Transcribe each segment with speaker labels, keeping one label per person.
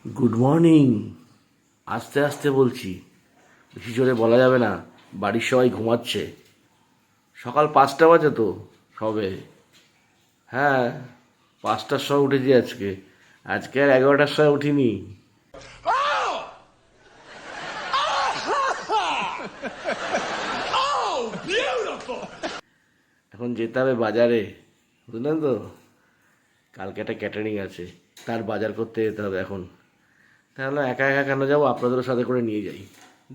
Speaker 1: Good morning. আস্তে আস্তে বলছি, বেশি জোরে বলা যাবে না, বাড়ির সবাই ঘুমাচ্ছে। সকাল 5টা বাজে তো সবে। হ্যাঁ, 5টার সময় উঠেছি আজকে। আজকে আর 11টার সময় উঠিনি। এখন যেতে হবে বাজারে, বুঝলেন তো। কালকে একটা ক্যাটারিং আছে, তার বাজার করতে যেতে হবে এখন। তাহলে একা একা কেন যাবো, আপনাদেরও সাথে করে নিয়ে যাই,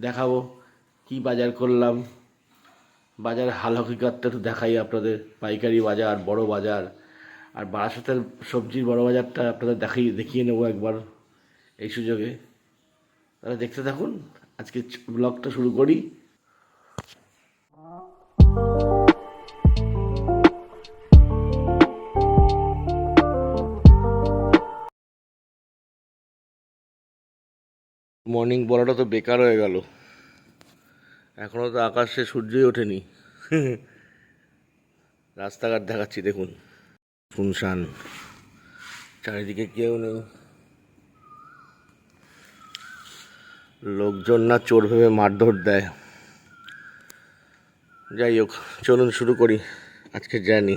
Speaker 1: দেখাবো কি বাজার করলাম। বাজারের হাল হকিকতটা একটু দেখাই আপনাদের, পাইকারি বাজার, বড় বাজার, আর বারাসাতের সবজির বড় বাজারটা আপনাদের দেখিয়ে নেবো একবার এই সুযোগে। তাহলে দেখতে থাকুন, আজকে ব্লগটা শুরু করি। মর্নিং বলাটা তো বেকার হয়ে গেল, এখনও তো আকাশে সূর্যই ওঠেনি। রাস্তাঘাট দেখাচ্ছি দেখুন, শুনশান, চারিদিকে কেউ নেই। লোকজন না চোর ভেবে মারধর দেয়। যাই হোক, চলুন শুরু করি আজকের জার্নি।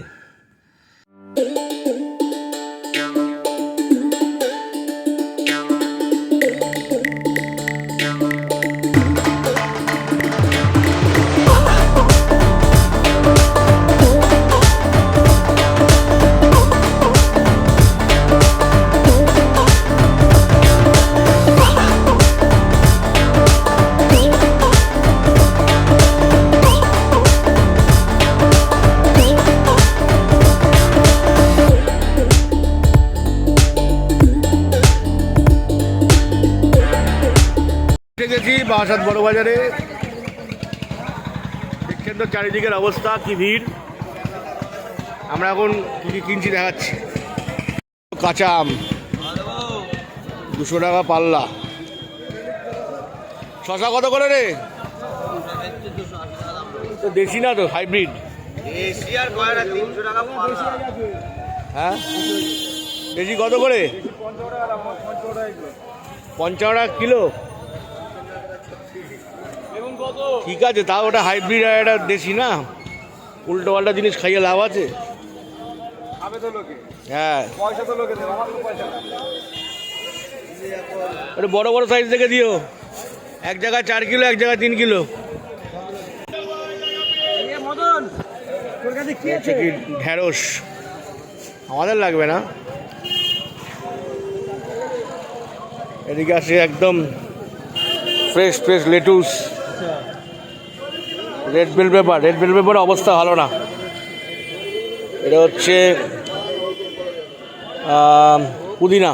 Speaker 1: গেছি বারাসাত বড় বাজারে। দেখছেন তো চারিদিকের অবস্থা, কি ভিড়। আমরা এখন কি কি কিনছি দেখাচ্ছি। কাঁচা আম 200 টাকা পাল্লা। শশা কত করে রে? তো দেশি না তো, হাইব্রিড। হ্যাঁ, দেশি কত করে? 55 টাকা কিলো। ঠিক আছে, তাও ওটা হাইব্রিড আর এটা দেশি না, উল্টো পাল্টা জিনিস খাইয়ে লাভ আছে। হ্যাঁ, ওটা বড় বড় সাইজ দেখে দিও, এক জায়গায় 4 কিলো, এক জায়গায় 3 কিলো। ঢেঁড়স আমাদের লাগবে না। এদিকে আসে একদম fresh fresh lettuce, red bell pepper. Red bell পেপারের অবস্থা ভালো না। এটা হচ্ছে পুদিনা,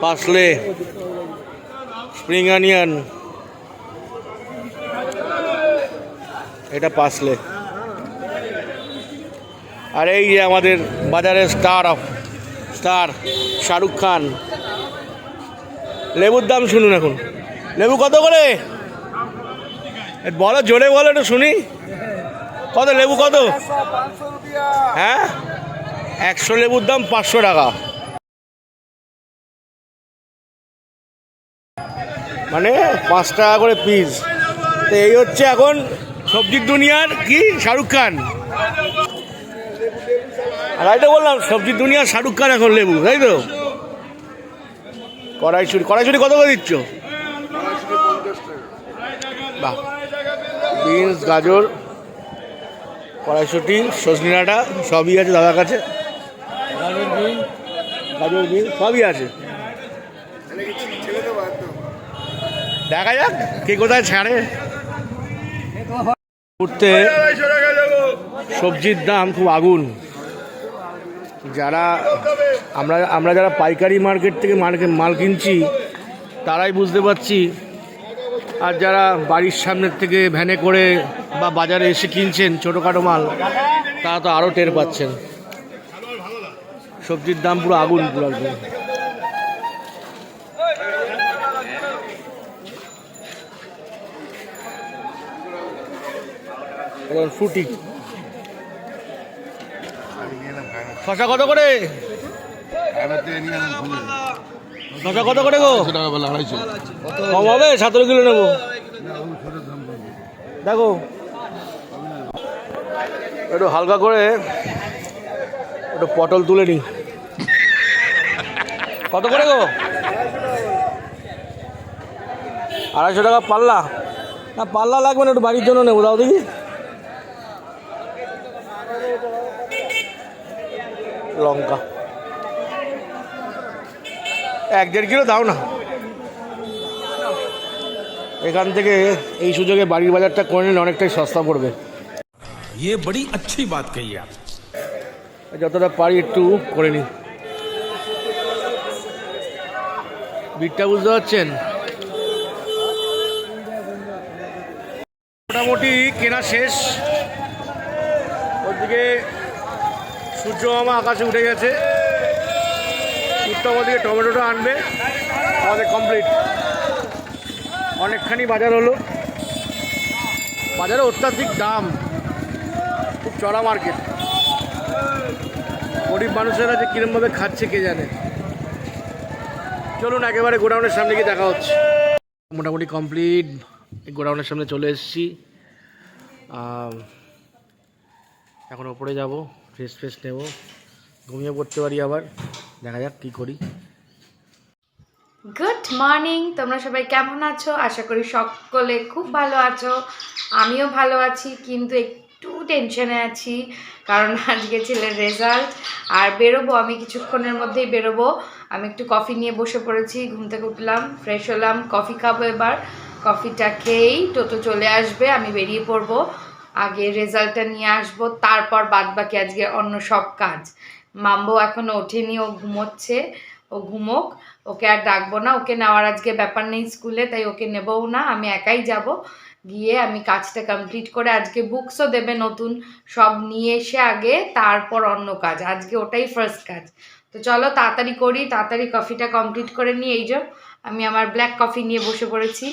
Speaker 1: পার্সলে, স্প্রিং অনিয়ন। এটা পার্সলে। আর এই যে আমাদের বাজারের স্টার শাহরুখ খান। লেবুর দাম শুনুন এখন। লেবু কত করে বলো, জোরে বলো একটু শুনি। কত লেবু কত? হ্যাঁ, 100 লেবুর দাম 500 টাকা, মানে 5 টাকা করে পিস। তো এই হচ্ছে এখন সবজির দুনিয়ার কি শাহরুখ খান। আর এইটা বললাম, সবজির দুনিয়ার শাহরুখ খান এখন লেবু, তাই তো। কড়াইশুঁটি কত করে দিচ্ছ? বাহ, বিনস, গাজর, কড়াইশুঁটি, সজনে ডাঁটা সবই আছে দাদার কাছে। গাজর বিন সবই আছে। দেখা যাক কে কোথায় ছাড়ে। ঘুরতে সবজির দাম খুব আগুন। আমরা যারা পাইকারি মার্কেট থেকে মাল কিনছি তারাই বুঝতে পারছি, আর যারা বাড়ির সামনের থেকে ভ্যানে করে বা বাজারে এসে কিনছেন ছোটোখাটো মাল, তারা তো আরও টের পাচ্ছেন। সবজির দাম পুরো আগুন, পুরো একদম। ফুটি শশা কত করে? শশা কত করে গো?
Speaker 2: 250 টাকা বলে, 250।
Speaker 1: কম হবে? 17 কিলো নেবো। দেখো একটু হালকা করে একটু পটল তুলে নি। কত করে গো? 250 টাকা পাল্লা? না পাল্লা লাগবে না, একটু বাড়ির জন্য নেবো। দাও দেখি। লঙ্কা 1-1.5 কিলো দাও না। এখান থেকে এই সুযোগে বাড়ির বাজারটা করে নিলে অনেকটাই সস্তা পড়বে।
Speaker 3: ये बड़ी अच्छी बात कही आप।
Speaker 1: যতটা পারি একটু করে নিই। বিটটা বুঝতে পারছেন? মোটামুটি কেনা শেষ। ওদিকে সূর্য মামা আকাশে উঠে গেছে। উত্তম ওদিকে টমেটোটা আনবে। আমাদের কমপ্লিট। অনেকখানি বাজার হলো। বাজারে অত্যাধিক দাম, খুব চড়া মার্কেট। গরিব মানুষেরা যে কিরমভাবে খাচ্ছে কে জানে। চলুন একেবারে গোডাউনের সামনে গিয়ে দেখা হচ্ছে। মোটামুটি কমপ্লিট। গোডাউনের সামনে চলে এসেছি। এখন ওপরে যাব, ফ্রেশ নেব, ঘুমিয়ে পড়তে পারি আবার। দেখা যাক কী করি।
Speaker 4: গুড মর্নিং, তোমরা সবাই কেমন আছো? আশা করি সকলে খুব ভালো আছো। আমিও ভালো আছি, কিন্তু একটু টেনশনে আছি, কারণ আজকে ছেলের রেজাল্ট। আর বেরোবো, আমি কিছুক্ষণের মধ্যেই বেরোবো। আমি একটু কফি নিয়ে বসে পড়েছি। ঘুম থেকে উঠলাম, ফ্রেশ হলাম, কফি খাবো। এবার কফিটা খেয়েই টোটো চলে আসবে, আমি বেরিয়ে পড়বো। আগে রেজাল্টটা নিয়ে আসবো, তারপর বাদবাকি আজকে অন্য সব কাজ। মাম্বো এখনও ওঠেনি, ও ঘুমোচ্ছে। ও ঘুমোক, ওকে আর ডাকবো না। ওকে নেওয়ার আজকে ব্যাপার নেই স্কুলে, তাই ওকে নেবও না। আমি একাই যাব, গিয়ে আমি কাজটা কমপ্লিট করে, আজকে বুকসও দেবে নতুন, সব নিয়ে এসে আগে তারপর অন্য কাজ। আজকে ওটাই ফার্স্ট কাজ। তো চলো তাড়াতাড়ি করি, তাড়াতাড়ি কফিটা কমপ্লিট করে নিই। এই যে আমি আমার ব্ল্যাক কফি নিয়ে বসে পড়েছি।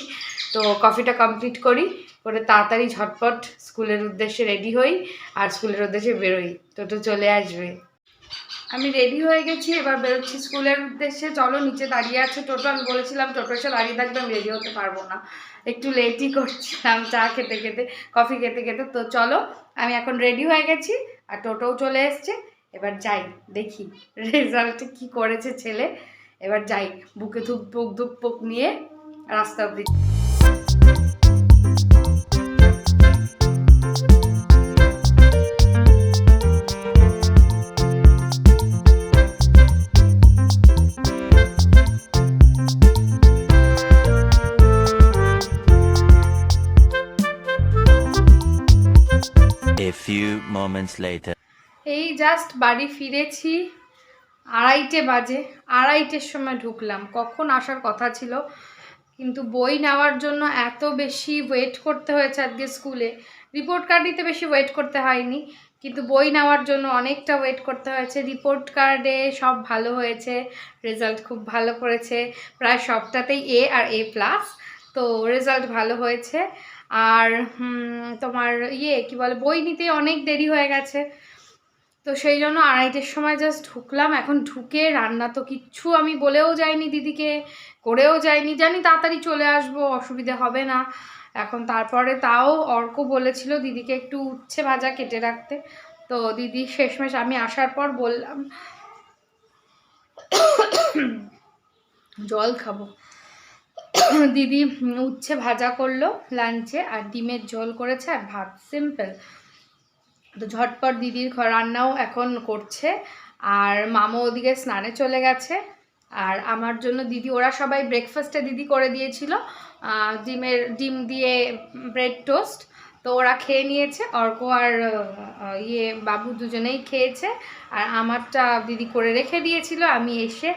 Speaker 4: তো কফিটা কমপ্লিট করি, করে তাড়াতাড়ি ঝটপট স্কুলের উদ্দেশ্যে রেডি হই, আর স্কুলের উদ্দেশ্যে বেরোই। টোটো চলে আসবে। আমি রেডি হয়ে গেছি, এবার বেরোচ্ছি স্কুলের উদ্দেশ্যে। চলো, নিচে দাঁড়িয়ে আছে টোটো। আমি বলেছিলাম টোটো এসে দাঁড়িয়ে থাকবে, আমি রেডি হতে পারবো না, একটু লেটই করছিলাম চা খেতে খেতে, কফি খেতে খেতে। তো চলো, আমি এখন রেডি হয়ে গেছি, আর টোটোও চলে এসছে। এবার যাই, দেখি রেজাল্টে কি করেছে ছেলে। এবার যাই, বুকে ধুক পুক নিয়ে রাস্তা অব্দি।
Speaker 5: A few moments later.
Speaker 4: এই জাস্ট বাড়ি ফিরেছি, 2:30 বাজে। 2:30-এর সময় ঢুকলাম। কখন আসার কথা ছিল, কিন্তু বই নেওয়ার জন্য এত বেশি ওয়েট করতে হয়েছে আজকে স্কুলে। রিপোর্ট কার্ড দিতে বেশি ওয়েট করতে হয়নি, কিন্তু বই নেওয়ার জন্য অনেকটা ওয়েট করতে হয়েছে। রিপোর্ট কার্ডে সব ভালো হয়েছে, রেজাল্ট খুব ভালো করেছে, প্রায় সবটাতেই A আর A+। তো রেজাল্ট ভালো হয়েছে। আর তোমার কি বলে, বই নিতে অনেক দেরি হয়ে গেছে। তো সেই জন্য 2:30-এর সময় জাস্ট ঢুকলাম। এখন ঢুকে রান্না তো কিচ্ছু আমি বলেও যাইনি দিদিকে, করেও যাইনি, জানি তাড়াতাড়ি চলে আসবো, অসুবিধে হবে না। এখন তারপরে তাও অর্ক বলেছিল দিদিকে একটু উচ্ছে ভাজা কেটে রাখতে। তো দিদি শেষমেশ আমি আসার পর বললাম, জল খাবো। দিদি উচ্ছে ভাজা করলো লাঞ্চে, আর ডিমের ঝোল করেছে, আর ভাত, সিম্পল। তো ঝটপট দিদির রান্নাও এখন করছে, আর মামা ওদিকে স্নানে চলে গেছে। আর আমার জন্য দিদি, ওরা সবাই ব্রেকফাস্টে দিদি করে দিয়েছিল, ডিম দিয়ে ব্রেড টোস্ট। তো ওরা খেয়ে নিয়েছে, অর্ক আর বাবু দুজনেই খেয়েছে। আর আমারটা দিদি করে রেখে দিয়েছিল, আমি এসে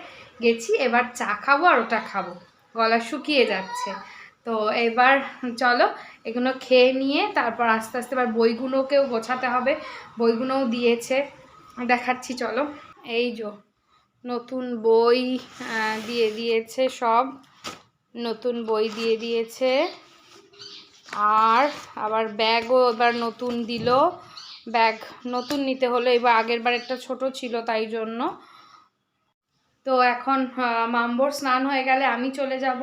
Speaker 4: গেছি, এবার চা খাবো আর ওটা খাবো, গলা শুকিয়ে যাচ্ছে। তো এবার চলো এগুলো খেয়ে নিয়ে তারপর আস্তে আস্তে এবার বইগুলোকেও গোছাতে হবে। বইগুলোও দিয়েছে, দেখাচ্ছি চলো। এই যে নতুন বই দিয়ে দিয়েছে, সব নতুন বই দিয়ে দিয়েছে। আর আবার ব্যাগও এবার নতুন দিল। ব্যাগ নতুন নিতে হলো এবার, আগের বার একটা ছোট ছিল তাই জন্য। তো এখন মাম্বোর স্নান হয়ে গেলে আমি চলে যাব,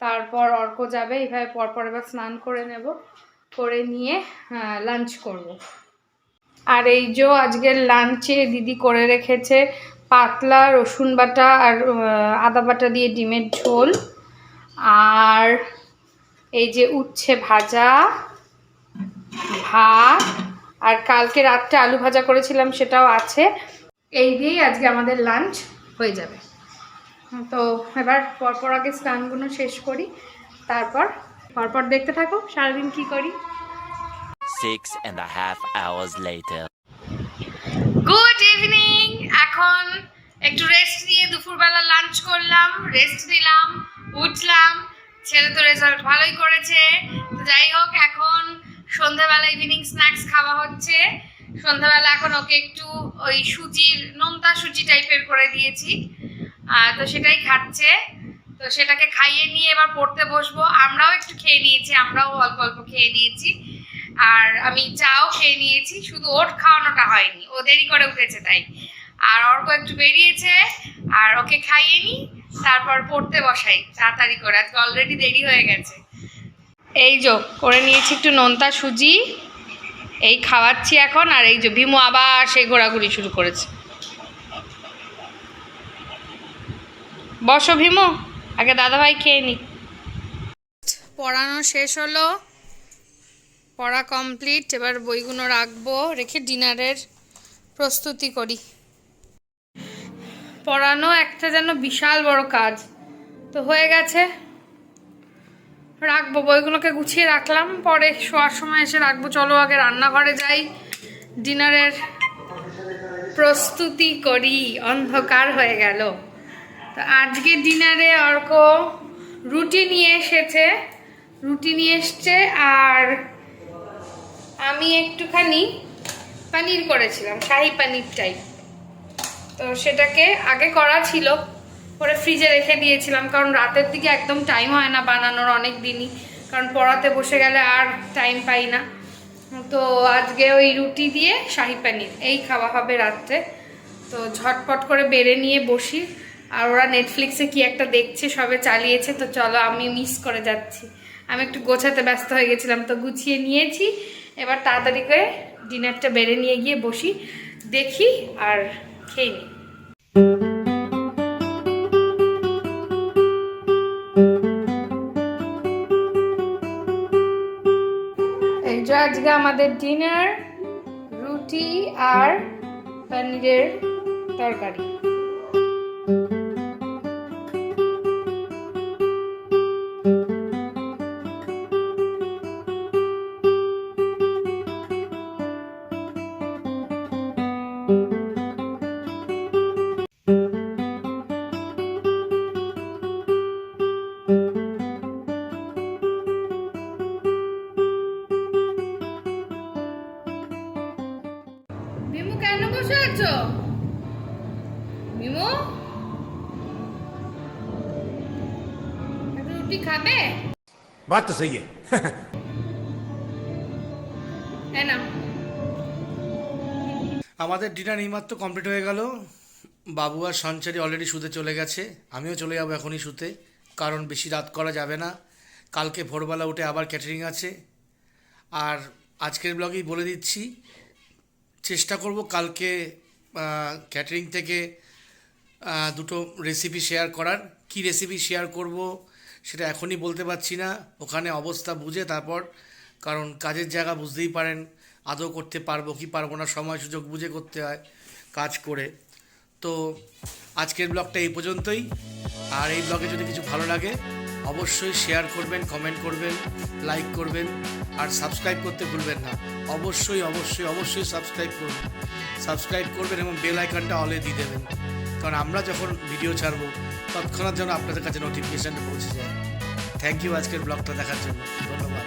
Speaker 4: তারপর অর্ক যাবে, এইভাবে পরপর এবার স্নান করে নেব, করে নিয়ে লাঞ্চ করব। আর এই যে আজকের লাঞ্চে দিদি করে রেখেছে পাতলা রসুন বাটা আর আদা বাটা দিয়ে ডিমের ঝোল, আর এই যে উচ্ছে ভাজা, ভাত, আর কালকে রাত্রে আলু ভাজা করেছিলাম সেটাও আছে। এই দিয়েই আজকে আমাদের লাঞ্চ হয়ে যাবে। তো এবার পরপর আগে স্নানগুলো শেষ করি, তারপর পরপর দেখতে থাকো সারাদিন কি করি।
Speaker 5: 6.5 hours later.
Speaker 4: Good evening. এখন একটু রেস্ট নিয়ে দুপুরবেলা লাঞ্চ করলাম, রেস্ট নিলাম, উঠলাম। ছেলে তো রেজাল্ট ভালোই করেছে। তো যাই হোক, এখন সন্ধ্যাবেলা ইভিনিং স্ন্যাক্স খাওয়া হচ্ছে। সন্ধ্যাবেলা এখন ওকে একটু ওই সুজির নোনতা সুজি টাইপের করে দিয়েছি, তো সেটাই খাচ্ছে। তো সেটাকে খাইয়ে নিয়ে এবার পড়তে বসবো। আমরাও একটু খেয়ে নিয়েছি, আমরাও অল্প অল্প খেয়ে নিয়েছি, আর আমি চাও খেয়ে নিয়েছি, শুধু ওট খাওয়ানোটা হয়নি, ও দেরি করে উঠেছে তাই। আর অর্ক একটু বেরিয়েছে, আর ওকে খাইয়ে নিই, তারপর পড়তে বসাই তাড়াতাড়ি করে, আজকে অলরেডি দেরি হয়ে গেছে। এই যে করে নিয়েছি একটু নোনতা সুজি, এই খাওয়াচ্ছি এখন। আর এই যে ভীমু আবার সেই ঘোরাঘুরি শুরু করেছে। বসো ভীমু, আগে দাদাভাই খেয়ে নি। পড়ানো শেষ হলো, পড়া কমপ্লিট। এবার বইগুলো রাখবো, রেখে ডিনারের প্রস্তুতি করি। পড়ানো একটা যেন বিশাল বড় কাজ, তো হয়ে গেছে, রাখবো। বইগুলোকে গুছিয়ে রাখলাম, পরে শোয়ার সময় এসে রাখবো। চলো আগে রান্নাঘরে যাই, ডিনারের প্রস্তুতি করি। অন্ধকার হয়ে গেল। তো আজকে ডিনারে অর্ক রুটি নিয়ে এসেছে, আর আমি একটুখানি পনির করেছিলাম, শাহি পনির টাইপ। তো সেটাকে আগে করা ছিল, পরে ফ্রিজে রেখে দিয়েছিলাম, কারণ রাতের দিকে একদম টাইম হয় না বানানোর, অনেক দিনই, কারণ পড়াতে বসে গেলে আর টাইম পাই না। তো আজকে ওই রুটি দিয়ে শাহি পনির এই খাওয়া হবে রাত্রে। তো ঝটপট করে বেড়ে নিয়ে বসি। আর ওরা নেটফ্লিক্সে কি একটা দেখছে, সবে চালিয়েছে। তো চলো, আমি মিস করে যাচ্ছি, আমি একটু গোছাতে ব্যস্ত হয়ে গেছিলাম, তো গুছিয়ে নিয়েছি। এবার তাড়াতাড়ি করে ডিনারটা বেড়ে নিয়ে গিয়ে বসি, দেখি আর খেয়ে নিই। এই যে আজকে আমাদের ডিনার, রুটি আর পনিরের তরকারি। মিমু কেন বসে আছো? মিমু রুটি খাবে?
Speaker 3: बात तो सही है।
Speaker 4: না,
Speaker 1: আমাদের ডিনার এইমাত্র কমপ্লিট হয়ে গেল। বাবু আর সঞ্চারী অলরেডি শুতে চলে গেছে, আমিও চলে যাবো এখনই শুতে, কারণ বেশি রাত করা যাবে না। কালকে ভোরবেলা উঠে আবার ক্যাটারিং আছে। আর আজকের ব্লগেই বলে দিচ্ছি, চেষ্টা করব কালকে ক্যাটারিং থেকে দুটো রেসিপি শেয়ার করার। কি রেসিপি শেয়ার করব সেটা এখনই বলতে পারছি না, ওখানে অবস্থা বুঝে তারপর, কারণ কাজের জায়গা বুঝতেই পারেন, আদৌ করতে পারবো কি পারবো না, সময় সুযোগ বুঝে করতে হয় কাজ করে। তো আজকের ব্লগটা এই পর্যন্তই। আর এই ব্লগে যদি কিছু ভালো লাগে অবশ্যই শেয়ার করবেন, কমেন্ট করবেন, লাইক করবেন, আর সাবস্ক্রাইব করতে ভুলবেন না। অবশ্যই অবশ্যই অবশ্যই সাবস্ক্রাইব করবেন এবং বেল আইকনটা অলে দিয়ে দেবেন, কারণ আমরা যখন ভিডিও ছাড়বো তৎক্ষণাৎ যেন আপনাদের কাছে নোটিফিকেশান পৌঁছে যায়। থ্যাংক ইউ আজকের ব্লগটা দেখার জন্য, ধন্যবাদ।